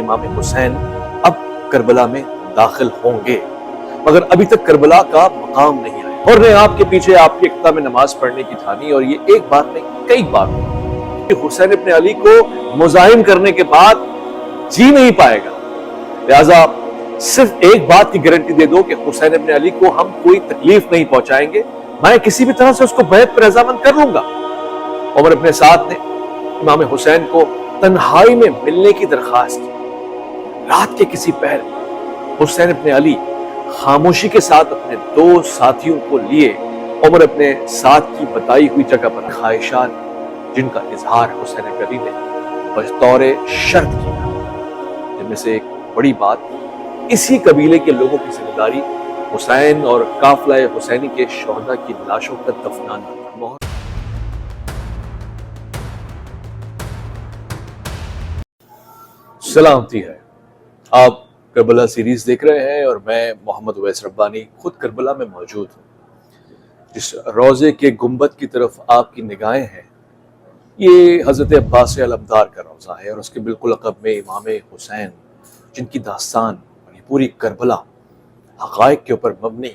امام حسین اب کربلا میں داخل ہوں گے، مگر ابھی تک کربلا کا مقام نہیں آیا۔ اور نے آپ کے پیچھے آپ کی اقتدا میں نماز پڑھنے کی ٹھانی، اور یہ ایک بار نہیں کئی بار ہوئی۔ حسین ابن علی کو مزاحم کرنے کے بعد جی نہیں پائے گا، لہذا صرف ایک بات کی گارنٹی دے دو کہ حسین ابن علی کو ہم کوئی تکلیف نہیں پہنچائیں گے، میں کسی بھی طرح سے اس کو بیعت پر رضامند کر لوں گا۔ عمر ابن سعد نے امام حسین کو تنہائی میں ملنے کی درخواست کی۔ رات کے کسی پہر حسین ابن علی خاموشی کے ساتھ اپنے دو ساتھیوں کو لیے عمر ابن سعد کی بتائی ہوئی جگہ پر خواہشات جن کا اظہار حسین ابن علی نے بطور شرط کیا، جن میں سے ایک بڑی بات اسی قبیلے کے لوگوں کی ذمہ داری حسین اور قافلہ حسینی کے شہداء کی لاشوں کا دفنانا تھا۔ سلامتی ہے، آپ کربلا سیریز دیکھ رہے ہیں اور میں محمد اویس ربانی خود کربلا میں موجود ہوں۔ جس روضے کے گنبد کی طرف آپ کی نگاہیں ہیں، یہ حضرت عباس علمدار کا روضہ ہے، اور اس کے بالکل عقب میں امام حسین جن کی داستان اور یہ پوری کربلا حقائق کے اوپر مبنی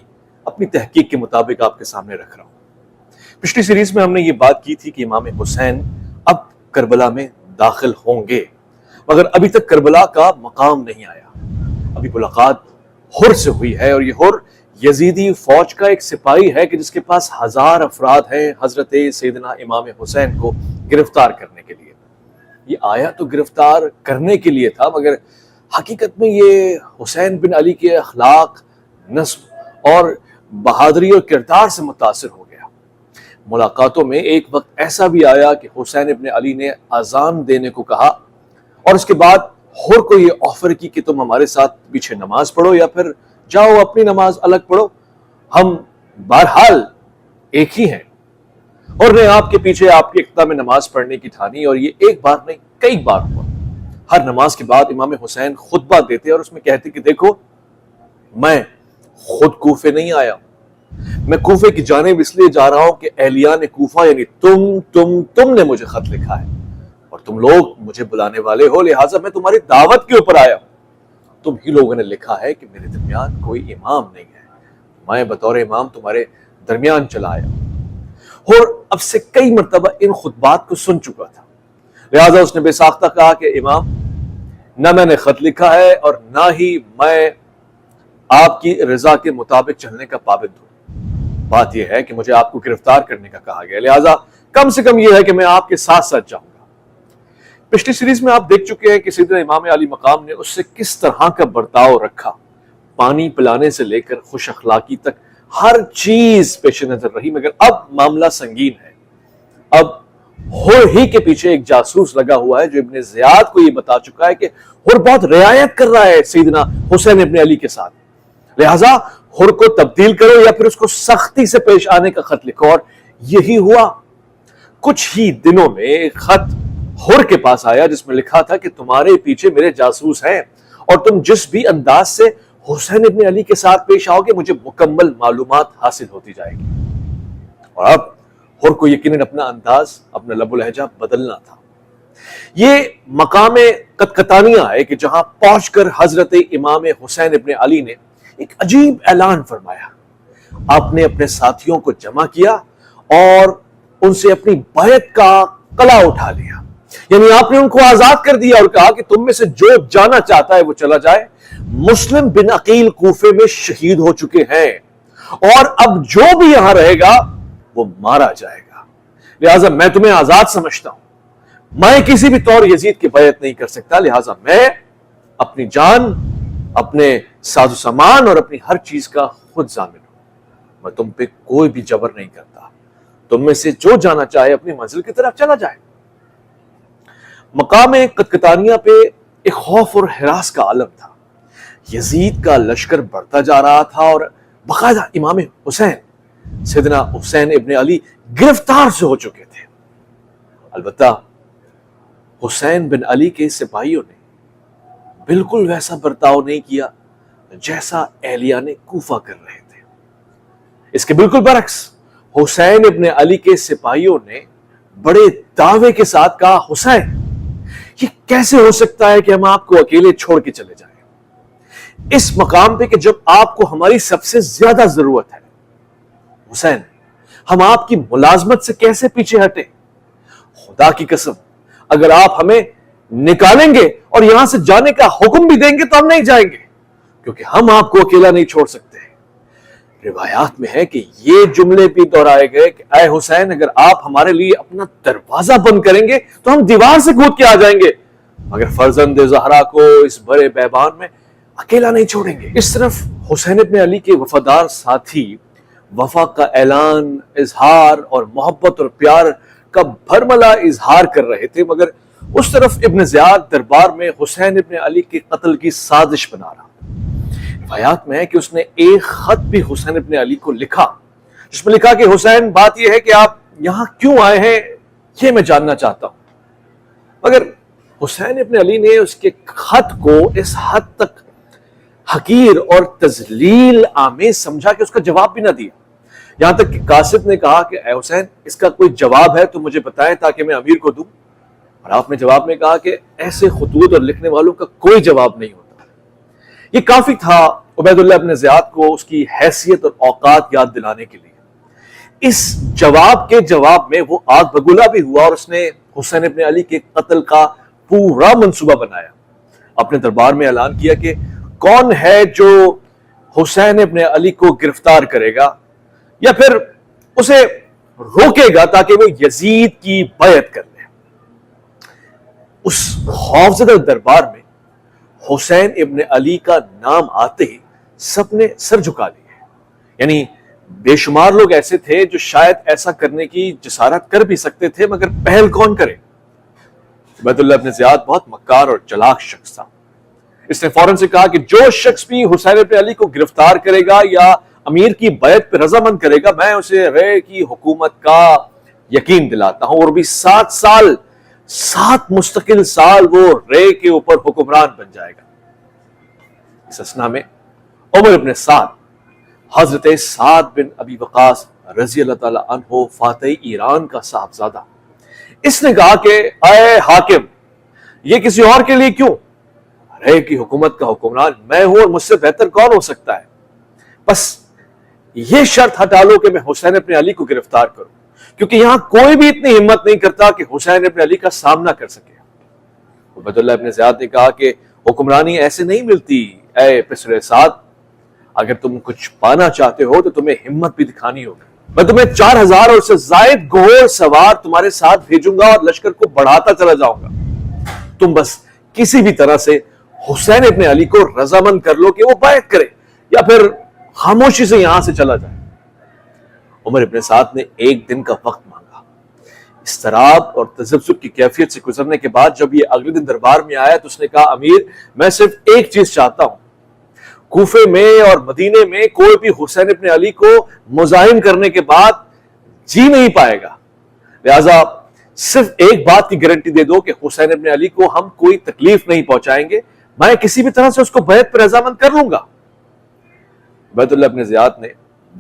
اپنی تحقیق کے مطابق آپ کے سامنے رکھ رہا ہوں۔ پچھلی سیریز میں ہم نے یہ بات کی تھی کہ امام حسین اب کربلا میں داخل ہوں گے، مگر ابھی تک کربلا کا مقام نہیں آیا۔ ابھی ملاقات حر سے ہوئی ہے، اور یہ حر یزیدی فوج کا ایک سپاہی ہے کہ جس کے پاس 1000 افراد ہیں حضرت سیدنا امام حسین کو گرفتار کرنے کے لیے۔ یہ آیا تو گرفتار کرنے کے لیے تھا، مگر حقیقت میں یہ حسین بن علی کے اخلاق، نسب اور بہادری اور کردار سے متاثر ہو گیا۔ ملاقاتوں میں ایک وقت ایسا بھی آیا کہ حسین ابن علی نے اذان دینے کو کہا، اور اس کے بعد حر کو یہ آفر کی کہ تم ہمارے ساتھ پیچھے نماز پڑھو یا پھر جاؤ اپنی نماز الگ پڑھو، ہم بہرحال ایک ہی ہیں۔ اور نے آپ کے پیچھے آپ کی اقتدا میں نماز پڑھنے کی ٹھانی، اور یہ ایک بار نہیں کئی بار ہوا۔ ہر نماز کے بعد امام حسین خطبہ دیتے اور اس میں کہتے کہ دیکھو، میں خود کوفے نہیں آیا ہوں، میں کوفے کی جانب اس لیے جا رہا ہوں کہ اہلیان کوفہ یعنی تم نے مجھے خط لکھا ہے اور تم لوگ مجھے بلانے والے ہو، لہٰذا میں تمہاری دعوت کے اوپر آیا ہوں۔ تم ہی لوگوں نے لکھا ہے کہ میرے درمیان کوئی امام نہیں ہے، میں بطور امام تمہارے درمیان چلا آیا ہوں۔ اور اب سے کئی مرتبہ ان خطبات کو سن چکا تھا، لہٰذا اس نے بے ساختہ کہا کہ امام، نہ میں نے خط لکھا ہے اور نہ ہی میں آپ کی رضا کے مطابق چلنے کا پابند ہوں۔ بات یہ ہے کہ مجھے آپ کو گرفتار کرنے کا کہا گیا، لہٰذا کم سے کم یہ ہے کہ میں آپ کے ساتھ ساتھ جاؤں گا۔ پچھلی سیریز میں آپ دیکھ چکے ہیں کہ سیدنا امام علی مقام نے اس سے کس طرح کا برتاؤ رکھا، پانی پلانے سے لے کر خوش اخلاقی تک ہر چیز پیش نظر رہی، مگر اب معاملہ سنگین ہے۔ اب حر ہی کے پیچھے ایک جاسوس لگا ہوا ہے جو ابن زیاد کو یہ بتا چکا ہے کہ حر بہت رعایت کر رہا ہے سیدنا حسین ابن علی کے ساتھ، لہٰذا حر کو تبدیل کرو یا پھر اس کو سختی سے پیش آنے کا خط لکھو۔ اور یہی ہوا۔ کچھ ہی دنوں میں ایک خط حر کے پاس آیا جس میں لکھا تھا کہ تمہارے پیچھے میرے جاسوس ہیں، اور تم جس بھی انداز سے حسین ابن علی کے ساتھ پیش آؤ گے مجھے مکمل معلومات حاصل ہوتی جائے گی۔ اور اب حر کو یقیناً اپنا انداز، اپنا لب و لہجہ بدلنا تھا۔ یہ مقام قطقطانیہ ہے کہ جہاں پہنچ کر حضرت امام حسین ابن علی نے ایک عجیب اعلان فرمایا۔ آپ نے اپنے ساتھیوں کو جمع کیا اور ان سے اپنی بیعت کا قلع اٹھا لیا، یعنی آپ نے ان کو آزاد کر دیا اور کہا کہ تم میں سے جو جانا چاہتا ہے وہ چلا جائے۔ مسلم بن عقیل کوفے میں شہید ہو چکے ہیں، اور اب جو بھی یہاں رہے گا وہ مارا جائے گا، لہٰذا میں تمہیں آزاد سمجھتا ہوں۔ میں کسی بھی طور یزید کی بیعت نہیں کر سکتا، لہٰذا میں اپنی جان، اپنے ساز و سامان اور اپنی ہر چیز کا خود ضامن ہوں۔ میں تم پہ کوئی بھی جبر نہیں کرتا، تم میں سے جو جانا چاہے اپنی منزل کی طرف چلا جائے۔ مقام قطقطانیہ پہ ایک خوف اور ہراس کا عالم تھا۔ یزید کا لشکر بڑھتا جا رہا تھا، اور باقاعدہ امام حسین سیدنا حسین ابن علی گرفتار سے ہو چکے تھے۔ البتہ حسین بن علی کے سپاہیوں نے بالکل ویسا برتاؤ نہیں کیا جیسا اہلیان کوفہ کر رہے تھے۔ اس کے بالکل برعکس حسین ابن علی کے سپاہیوں نے بڑے دعوے کے ساتھ کہا، حسین یہ کیسے ہو سکتا ہے کہ ہم آپ کو اکیلے چھوڑ کے چلے جائیں اس مقام پہ کہ جب آپ کو ہماری سب سے زیادہ ضرورت ہے؟ حسین، ہم آپ کی ملازمت سے کیسے پیچھے ہٹیں؟ خدا کی قسم، اگر آپ ہمیں نکالیں گے اور یہاں سے جانے کا حکم بھی دیں گے تو ہم نہیں جائیں گے، کیونکہ ہم آپ کو اکیلا نہیں چھوڑ سکتے۔ روایات میں ہے کہ یہ جملے بھی دہرائے گئے کہ اے حسین، اگر آپ ہمارے لیے اپنا دروازہ بند کریں گے تو ہم دیوار سے کود کے آ جائیں گے، مگر فرزند زہرا کو اس بڑے بیابان میں اکیلا نہیں چھوڑیں گے۔ اس طرف حسین ابن علی کے وفادار ساتھی وفا کا اعلان، اظہار اور محبت اور پیار کا بھرملا اظہار کر رہے تھے، مگر اس طرف ابن زیاد دربار میں حسین ابن علی کے قتل کی سازش بنا رہا۔ روایات میں ہے کہ اس نے ایک خط بھی حسین ابن علی کو لکھا، جس میں لکھا کہ حسین، بات یہ ہے کہ آپ یہاں کیوں آئے ہیں یہ میں جاننا چاہتا ہوں۔ مگر حسین ابن علی نے اس کے خط کو اس حد تک حقیر اور تذلیل آمیز سمجھا کہ اس کا جواب بھی نہ دیا، یہاں تک کہ قاصد نے کہا کہ اے حسین، اس کا کوئی جواب ہے تو مجھے بتائیں تاکہ میں امیر کو دوں، اور آپ نے جواب میں کہا کہ ایسے خطوط اور لکھنے والوں کا کوئی جواب نہیں ہوتا۔ یہ کافی تھا عبید اللہ ابن زیاد کو اس کی حیثیت اور اوقات یاد دلانے کے لیے۔ اس جواب کے جواب میں وہ آگ بگولا بھی ہوا اور اس نے حسین ابن علی کے قتل کا پورا منصوبہ بنایا۔ اپنے دربار میں اعلان کیا کہ کون ہے جو حسین ابن علی کو گرفتار کرے گا یا پھر اسے روکے گا تاکہ وہ یزید کی بیعت کر لے۔ اس خوفزدہ دربار میں حسین ابن علی کا نام آتے ہی سب نے سر جھکا لیے، یعنی بے شمار لوگ ایسے تھے جو شاید ایسا کرنے کی جسارت کر بھی سکتے تھے، مگر پہل کون کرے؟ عبید اللہ ابن زیاد بہت مکار اور چلاک شخص تھا۔ اس نے فوراً سے کہا کہ جو شخص بھی حسین ابن علی کو گرفتار کرے گا یا امیر کی بیعت پہ رضامند کرے گا، میں اسے رے کی حکومت کا یقین دلاتا ہوں، اور بھی 7 مستقل سال وہ رے کے اوپر حکمران بن جائے گا۔ اس اسنا میں عمر ابن سعد، حضرت سعد بن ابی وقاص رضی اللہ تعالی عنہ فاتح ایران کا صاحبزادہ، اس نے کہا کہ اے حاکم، یہ کسی اور کے لیے کیوں؟ رے کی حکومت کا حکمران میں ہوں اور مجھ سے بہتر کون ہو سکتا ہے؟ بس یہ شرط ہٹا لو کہ میں حسین ابن علی کو گرفتار کروں، کیونکہ یہاں کوئی بھی اتنی ہمت نہیں کرتا کہ حسین ابن علی کا سامنا کر سکے۔ عبید اللہ ابن زیاد نے کہا کہ حکمرانی ایسے نہیں ملتی اے پسر سعد، اگر تم کچھ پانا چاہتے ہو تو تمہیں ہمت بھی دکھانی ہوگی۔ میں تمہیں 4000 اور اس سے زائد گھوڑ سوار تمہارے ساتھ بھیجوں گا اور لشکر کو بڑھاتا چلا جاؤں گا، تم بس کسی بھی طرح سے حسین ابن علی کو رضامند کر لو کہ وہ بیعت کرے یا پھر خاموشی سے یہاں سے چلا جائے۔ عمر ابن سعد نے ایک دن کا وقت مانگا۔ اضطراب اور تذبذب کی کیفیت سے گزرنے کے بعد جب یہ اگلے دن دربار میں آیا تو اس نے کہا، امیر، میں صرف ایک چیز چاہتا ہوں، کوفے میں اور مدینے میں کوئی بھی حسین ابن علی کو مزاحم کرنے کے بعد جی نہیں پائے گا، لہذا صرف ایک بات کی گارنٹی دے دو کہ حسین ابن علی کو ہم کوئی تکلیف نہیں پہنچائیں گے، میں کسی بھی طرح سے اس کو بیعت پر رضامند کر لوں گا۔ عبید اللہ ابن زیاد نے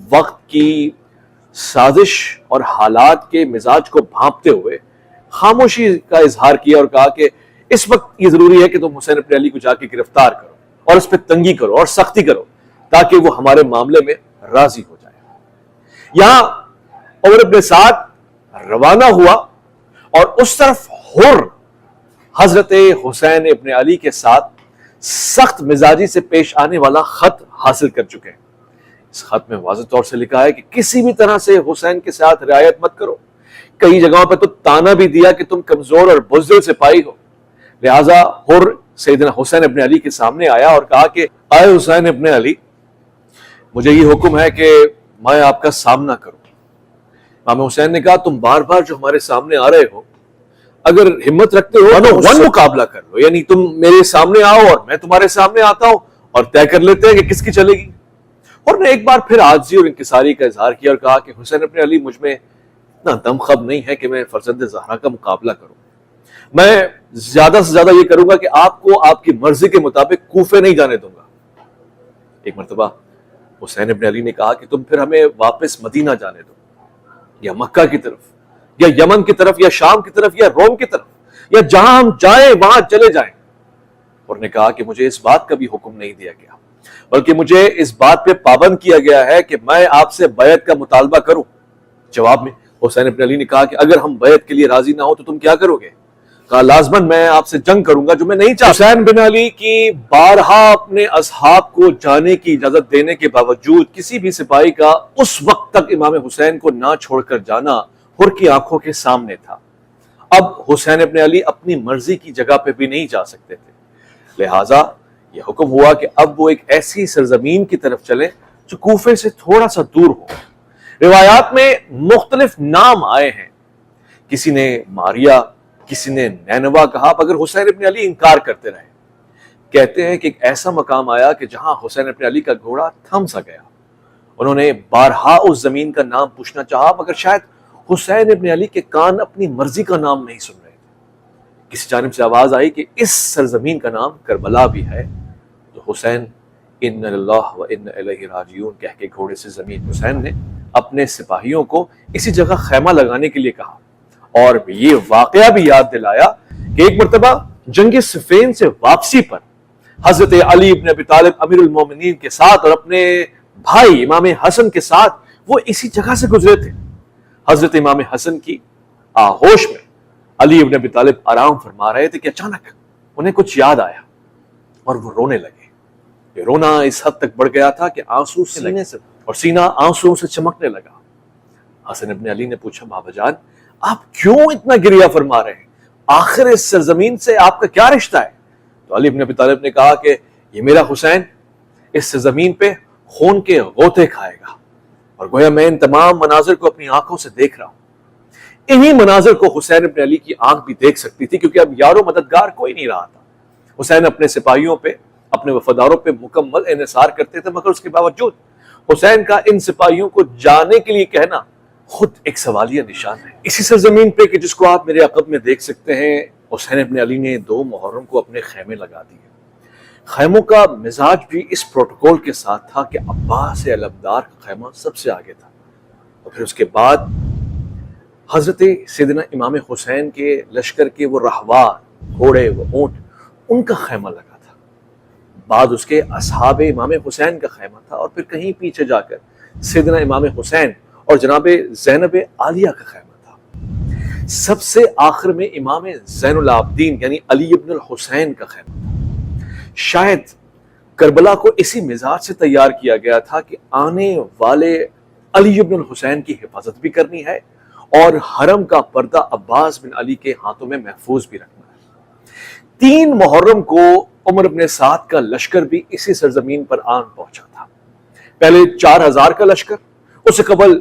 وقت کی سازش اور حالات کے مزاج کو بھانپتے ہوئے خاموشی کا اظہار کیا اور کہا کہ اس وقت یہ ضروری ہے کہ تم حسین ابن علی کو جا کے گرفتار کرو اور اس پہ تنگی کرو اور سختی کرو تاکہ وہ ہمارے معاملے میں راضی ہو جائے۔ یہاں عمر ابن سعد روانہ ہوا اور اس طرف حر حضرت حسین ابن علی کے ساتھ سخت مزاجی سے پیش آنے والا خط حاصل کر چکے ہیں۔ اس خط میں واضح طور سے لکھا ہے کہ کسی بھی طرح سے حسین کے ساتھ رعایت مت کرو، کئی جگہوں پہ تو تانا بھی دیا کہ تم کمزور اور بزدل سپاہی ہو، لہٰذا حر سیدنا حسین ابن علی کے سامنے آیا اور کہا کہ اے حسین ابن علی، مجھے یہ حکم ہے کہ میں آپ کا سامنا کروں۔ امام حسین نے کہا، تم بار بار جو ہمارے سامنے آ رہے ہو، اگر ہمت رکھتے ہو تو ون مقابلہ کر لو، یعنی تم میرے سامنے آؤ اور میں تمہارے سامنے آتا ہوں اور طے کر لیتے ہیں کہ کس کی چلے گی۔ اور نے ایک بار پھر عاجزی اور انکساری کا اظہار کیا اور کہا کہ حسین ابن علی، مجھ میں اتنا دم خم نہیں ہے کہ میں فرزند زہرا کا مقابلہ کروں، میں زیادہ سے زیادہ یہ کروں گا کہ آپ کو آپ کی مرضی کے مطابق کوفے نہیں جانے دوں گا۔ ایک مرتبہ حسین ابن علی نے کہا کہ تم پھر ہمیں واپس مدینہ جانے دو، یا مکہ کی طرف، یا یمن کی طرف، یا شام کی طرف، یا روم کی طرف، یا جہاں ہم جائیں وہاں چلے جائیں؟ اور نے کہا کہ مجھے اس بات کا بھی حکم نہیں دیا گیا، بلکہ مجھے اس بات پہ پابند کیا گیا ہے کہ میں آپ سے بیعت کا مطالبہ کروں۔ جواب میں حسین ابن علی نے کہا کہ اگر ہم بیعت کے لیے راضی نہ ہو تو تم کیا کرو گے؟ کہا لازماً میں آپ سے جنگ کروں گا جو میں نہیں چاہتا۔ حسین بن علی کی بارہا اپنے اصحاب کو جانے کی اجازت دینے کے باوجود کسی بھی سپاہی کا اس وقت تک امام حسین کو نہ چھوڑ کر جانا حر کی آنکھوں کے سامنے تھا۔ اب حسین ابن علی اپنی مرضی کی جگہ پہ بھی نہیں جا سکتے تھے، لہٰذا یہ حکم ہوا کہ اب وہ ایک ایسی سرزمین کی طرف چلیں جو کوفے سے تھوڑا سا دور ہو۔ روایات میں مختلف نام آئے ہیں، کسی نے ماریا، کسی نے نینوا کہا، مگر حسین ابن علی انکار کرتے رہے۔ کہتے ہیں کہ ایک ایسا مقام آیا کہ جہاں حسین ابن علی کا گھوڑا تھم سا گیا۔ انہوں نے بارہا اس زمین کا نام پوچھنا چاہا، مگر شاید حسین ابن علی کے کان اپنی مرضی کا نام نہیں سن رہے تھے۔ کسی جانب سے آواز آئی کہ اس سرزمین کا نام کربلا بھی ہے، تو حسین ان اللہ و ان الیہ راجعون کہہ کے گھوڑے سے زمین حسین نے اپنے سپاہیوں کو اسی جگہ خیمہ لگانے کے لیے کہا، اور یہ واقعہ بھی یاد دلایا کہ ایک مرتبہ جنگ صفین سے واپسی پر حضرت علی ابن ابی طالب امیر المومنین کے ساتھ اور اپنے بھائی امام حسن کے ساتھ وہ اسی جگہ سے گزرے تھے۔ حضرت امام حسن کی آغوش میں علی ابن ابی طالب آرام فرما رہے تھے کہ اچانک انہیں کچھ یاد آیا اور وہ رونے لگے۔ یہ رونا اس حد تک بڑھ گیا تھا کہ آنسو سینے سے اور سینہ آنسوؤں سے چمکنے لگا۔ حسن ابن علی نے پوچھا بابا جان آپ کیوں اتنا گریہ فرما رہے ہیں؟ آخر اس سرزمین سے آپ کا کیا رشتہ ہے؟ تو علی ابن ابی طالب نے کہا کہ یہ میرا حسین اس سرزمین پہ خون کے غوطے کھائے گا، اور گویا میں ان تمام مناظر کو اپنی آنکھوں سے دیکھ رہا ہوں۔ انہی مناظر کو حسین ابن علی کی آنکھ بھی دیکھ سکتی تھی، کیونکہ اب یار و مددگار کوئی نہیں رہا تھا۔ حسین اپنے سپاہیوں پہ، اپنے وفاداروں پہ مکمل انحصار کرتے تھے، مگر اس کے باوجود حسین کا ان سپاہیوں کو جانے کے لیے کہنا خود ایک سوالیہ نشان ہے۔ اسی سرزمین پہ کہ جس کو آپ میرے عقب میں دیکھ سکتے ہیں، حسین ابن علی نے 2 محرم کو اپنے خیمے لگا دیے۔ خیموں کا مزاج بھی اس پروٹوکول کے ساتھ تھا کہ عباس علمدار کا خیمہ سب سے آگے تھا، اور پھر اس کے بعد حضرت سیدنا امام حسین کے لشکر کے وہ رہوار، گھوڑے، وہ اونٹ، ان کا خیمہ لگا تھا۔ بعد اس کے اصحاب امام حسین کا خیمہ تھا، اور پھر کہیں پیچھے جا کر سیدنا امام حسین اور جناب زینب عالیہ کا خیمہ تھا۔ سب سے آخر میں امام زین العابدین یعنی علی ابن الحسین کا خیمہ تھا۔ شاید کربلا کو اسی مزاج سے تیار کیا گیا تھا کہ آنے والے علی ابن الحسین کی حفاظت بھی کرنی ہے اور حرم کا پردہ عباس بن علی کے ہاتھوں میں محفوظ بھی رکھنا ہے۔ 3 محرم کو عمر ابن سعد کا لشکر بھی اسی سرزمین پر آن پہنچا تھا۔ پہلے 4000 کا لشکر، اس سے قبل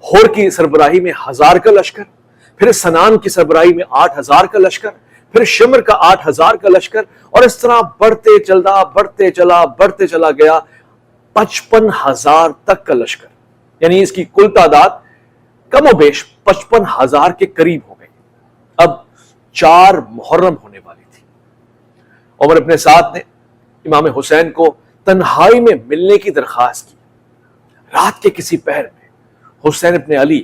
ہور کی سربراہی میں 1000 کا لشکر، پھر سنان کی سربراہی میں 8000 کا لشکر، پھر شمر کا 8000 کا لشکر، اور اس طرح بڑھتے چلا گیا 55,000 تک کا لشکر، یعنی اس کی کل تعداد کم و بیش 55,000 کے قریب ہو گئی۔ اب 4 محرم ہونے والی تھی۔ عمر ابن سعد نے امام حسین کو تنہائی میں ملنے کی درخواست کی۔ رات کے کسی پہر میں حسین ابن علی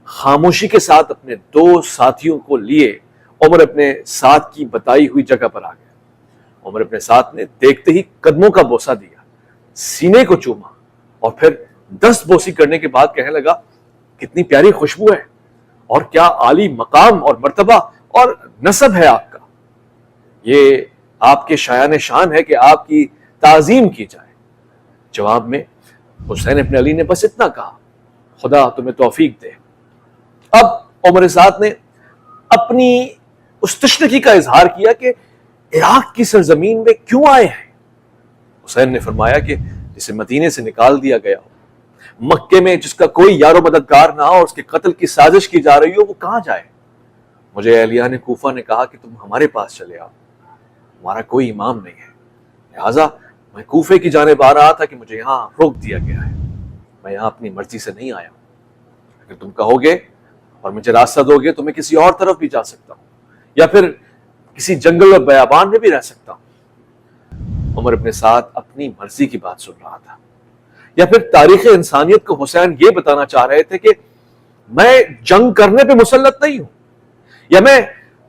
خاموشی کے ساتھ اپنے 2 ساتھیوں کو لیے عمر ابن سعد کی بتائی ہوئی جگہ پر آ گئے۔ عمر ابن سعد نے دیکھتے ہی قدموں کا بوسہ دیا، سینے کو چوما، اور پھر 10 بوسی کرنے کے بعد کہنے لگا کتنی پیاری خوشبو ہے، اور کیا عالی مقام اور مرتبہ اور نسب ہے آپ کا۔ یہ آپ کے شایان شان ہے کہ آپ کی تعظیم کی جائے۔ جواب میں حسین ابن علی نے بس اتنا کہا، خدا تمہیں توفیق دے۔ اب عمر سعد نے اپنی اس تشنگی کا اظہار کیا کہ عراق کی سرزمین میں کیوں آئے ہیں۔ حسین نے فرمایا کہ جسے مدینے سے نکال دیا گیا ہو، مکے میں جس کا کوئی یار و مددگار نہ ہو، اس کے قتل کی سازش کی جا رہی ہو، وہ کہاں جائے؟ مجھے اہلیان کوفہ نے کہا کہ تم ہمارے پاس چلے آؤ، ہمارا کوئی امام نہیں ہے، لہٰذا میں کوفے کی جانب آ رہا تھا کہ مجھے یہاں روک دیا گیا ہے۔ میں یہاں اپنی مرضی سے نہیں آیا ہوں، اگر تم کہو گے اور مجھے راستہ دو گے تو میں کسی اور طرف بھی جا سکتا ہوں، یا پھر کسی جنگل اور بیابان میں بھی رہ سکتا ہوں۔ عمر ابن سعد اپنی مرضی کی بات سن رہا تھا، یا پھر تاریخ انسانیت کو حسین یہ بتانا چاہ رہے تھے کہ میں جنگ کرنے پہ مسلط نہیں ہوں، یا میں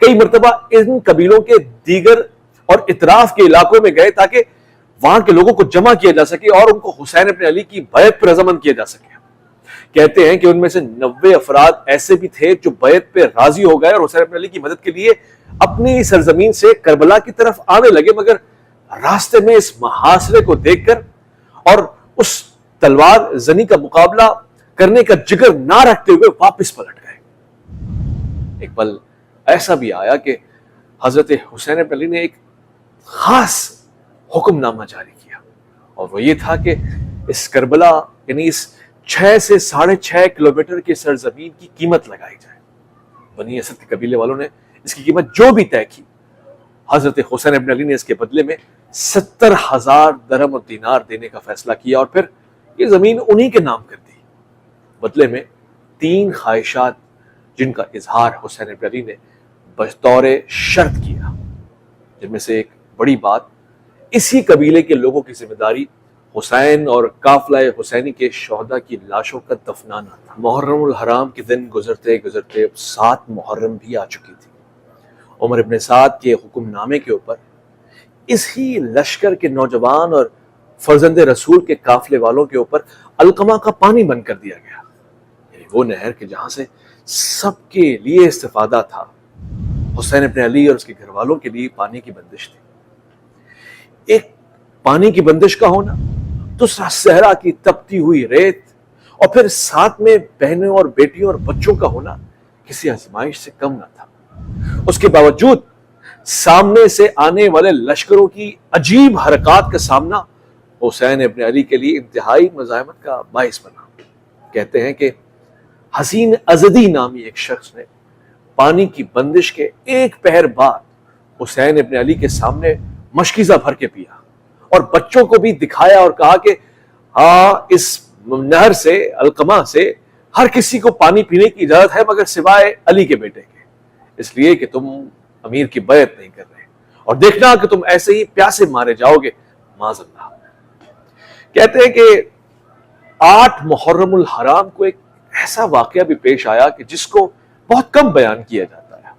کئی مرتبہ ان قبیلوں کے دیگر اور اطراف کے علاقوں میں گئے تاکہ وہاں کے لوگوں کو جمع کیا جا سکے اور ان کو حسین ابن علی کی بیعت پر رضامند کیا جا سکے. کہتے ہیں کہ ان میں سے 90 افراد ایسے بھی تھے جو بیعت پہ راضی ہو گئے اور حسین ابن علی کی مدد کے لیے اپنی سرزمین سے کربلا کی طرف آنے لگے، مگر راستے میں اس محاصرے کو دیکھ کر اور اس تلوار زنی کا مقابلہ کرنے کا جگر نہ رکھتے ہوئے واپس پلٹ گئے. ایک پل ایسا بھی آیا کہ حضرت حسین ابن علی نے ایک خاص حکم نامہ جاری کیا، اور وہ یہ تھا کہ اس کربلا یعنی اس 6 سے 6.5 کلومیٹر کی سرزمین کی قیمت لگائی جائے. بنی اسد کے قبیلے والوں نے اس کی قیمت جو بھی طے کی، حضرت حسین ابن علی نے اس کے بدلے میں 70,000 درہم اور دینار دینے کا فیصلہ کیا اور پھر یہ زمین انہی کے نام کر دی. بدلے میں 3 خواہشات جن کا اظہار حسین ابن علی نے بطور شرط کیا، جن میں سے ایک بڑی بات اسی قبیلے کے لوگوں کی ذمہ داری حسین اور قافلہ حسینی کے شہداء کی لاشوں کا دفنانا تھا. محرم الحرام کے دن گزرتے گزرتے 7 محرم بھی آ چکی تھی. عمر ابن سعد کے حکم نامے کے اوپر اسی لشکر کے نوجوان اور فرزند رسول کے قافلے والوں کے اوپر علقمہ کا پانی بند کر دیا گیا، یعنی وہ نہر کہ جہاں سے سب کے لیے استفادہ تھا. حسین ابن علی اور اس کے گھر والوں کے لیے پانی کی بندش تھی. ایک پانی کی بندش کا ہونا، دوسرا صحرا کی تپتی ہوئی ریت، اور پھر ساتھ میں بہنوں اور بیٹیوں اور بچوں کا ہونا کسی آزمائش سے کم نہ تھا. اس کے باوجود سامنے سے آنے والے لشکروں کی عجیب حرکات کا سامنا حسین ابن علی کے لیے انتہائی مزاحمت کا باعث بنا. کہتے ہیں کہ حسین ازدی نامی ایک شخص نے پانی کی بندش کے ایک پہر بعد حسین ابن علی کے سامنے مشکیزہ بھر کے پیا اور بچوں کو بھی دکھایا اور کہا کہ ہاں، اس نہر سے، علقمہ سے ہر کسی کو پانی پینے کی اجازت ہے مگر سوائے علی کے بیٹے کے، اس لیے کہ تم امیر کی بیعت نہیں کر رہے، اور دیکھنا کہ تم ایسے ہی پیاسے مارے جاؤ گے معاذ اللہ. کہتے ہیں کہ 8 محرم الحرام کو ایک ایسا واقعہ بھی پیش آیا کہ جس کو بہت کم بیان کیا جاتا ہے،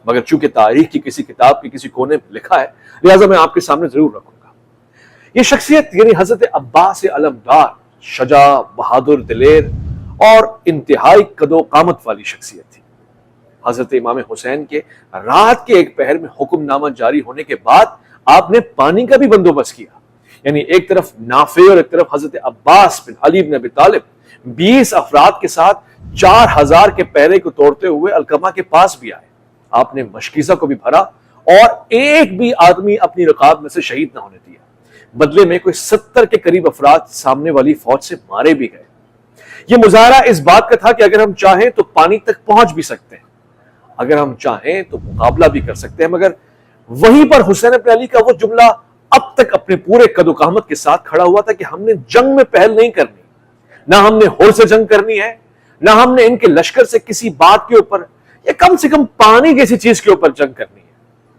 مگر چونکہ تاریخ کی کسی کتاب کی کسی کونے میں لکھا ہے لہٰذا میں آپ کے سامنے ضرور رکھوں گا. یہ شخصیت یعنی حضرت عباس علمدار شجاع، بہادر، دلیر اور انتہائی قد و قامت والی شخصیت تھی. حضرت امام حسین کے رات کے ایک پہر میں حکم نامہ جاری ہونے کے بعد آپ نے پانی کا بھی بندوبست کیا، یعنی ایک طرف نافع اور ایک طرف حضرت عباس بن علی بن ابی طالب 20 افراد کے ساتھ 4000 کے پہرے کو توڑتے ہوئے علقمہ کے پاس بھی آئے. آپ نے مشکیزہ کو بھی بھرا اور ایک بھی آدمی اپنی رکاب میں سے شہید نہ ہونے دیا. بدلے میں کوئی 70 کے قریب افراد سامنے والی فوج سے مارے بھی گئے. یہ مظاہرہ اس بات کا تھا کہ اگر ہم چاہیں تو پانی تک پہنچ بھی سکتے ہیں، اگر ہم چاہیں تو مقابلہ بھی کر سکتے ہیں. مگر وہیں پر حسین ابن علی کا وہ جملہ اب تک اپنے پورے قد و قامت کے ساتھ کھڑا ہوا تھا کہ ہم نے جنگ میں پہل نہیں کرنی، نہ ہم نے ہور سے جنگ کرنی ہے، نہ ہم نے ان کے لشکر سے کسی بات کے اوپر یا کم سے کم پانی جیسی چیز کے اوپر جنگ کرنی ہے،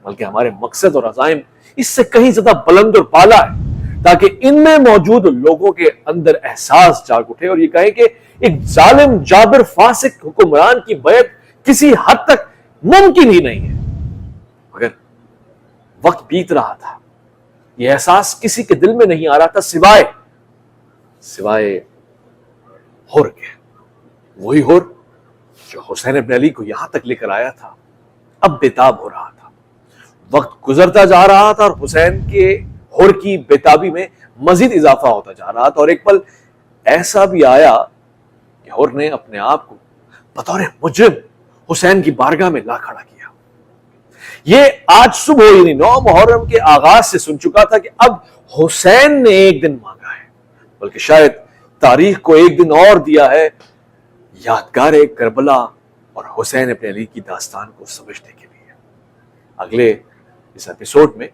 بلکہ ہمارے مقصد اور عزائم اس سے کہیں زیادہ بلند اور بالا ہے، تاکہ ان میں موجود لوگوں کے اندر احساس جاگ اٹھے اور یہ کہے کہ ایک ظالم جابر فاسق حکمران کی بیعت کسی حد تک ممکن ہی نہیں ہے. مگر وقت بیت رہا تھا، یہ احساس کسی کے دل میں نہیں آ رہا تھا سوائے ہور کے. وہی ہور جو حسین ابن علی کو یہاں تک لے کر آیا تھا اب بےتاب ہو رہا تھا. وقت گزرتا جا رہا تھا اور حسین کے ہور کی بےتابی میں مزید اضافہ ہوتا جا رہا تھا. اور ایک پل ایسا بھی آیا کہ ہور نے اپنے آپ کو بطور مجرم حسین کی بارگاہ میں لا کھڑا کیا. یہ آج صبح یعنی 9 محرم کے آغاز سے سن چکا تھا کہ اب حسین نے ایک دن مانگا ہے، بلکہ شاید تاریخ کو ایک دن اور دیا ہے یادگار کربلا اور حسین ابن علی کی داستان کو سمجھنے کے لیے. اگلے اس ایپیسوڈ میں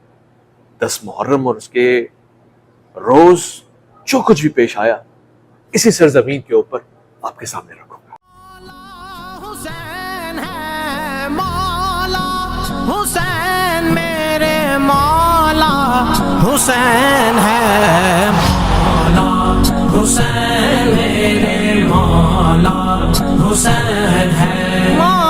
10 محرم اور اس کے روز جو کچھ بھی پیش آیا اسی سرزمین کے اوپر آپ کے سامنے رکھوں گا. حسین ہے مولا، حسین میرے مولا، حسین ہے مولا، حسین میرے مولا، حسین ہے مولا.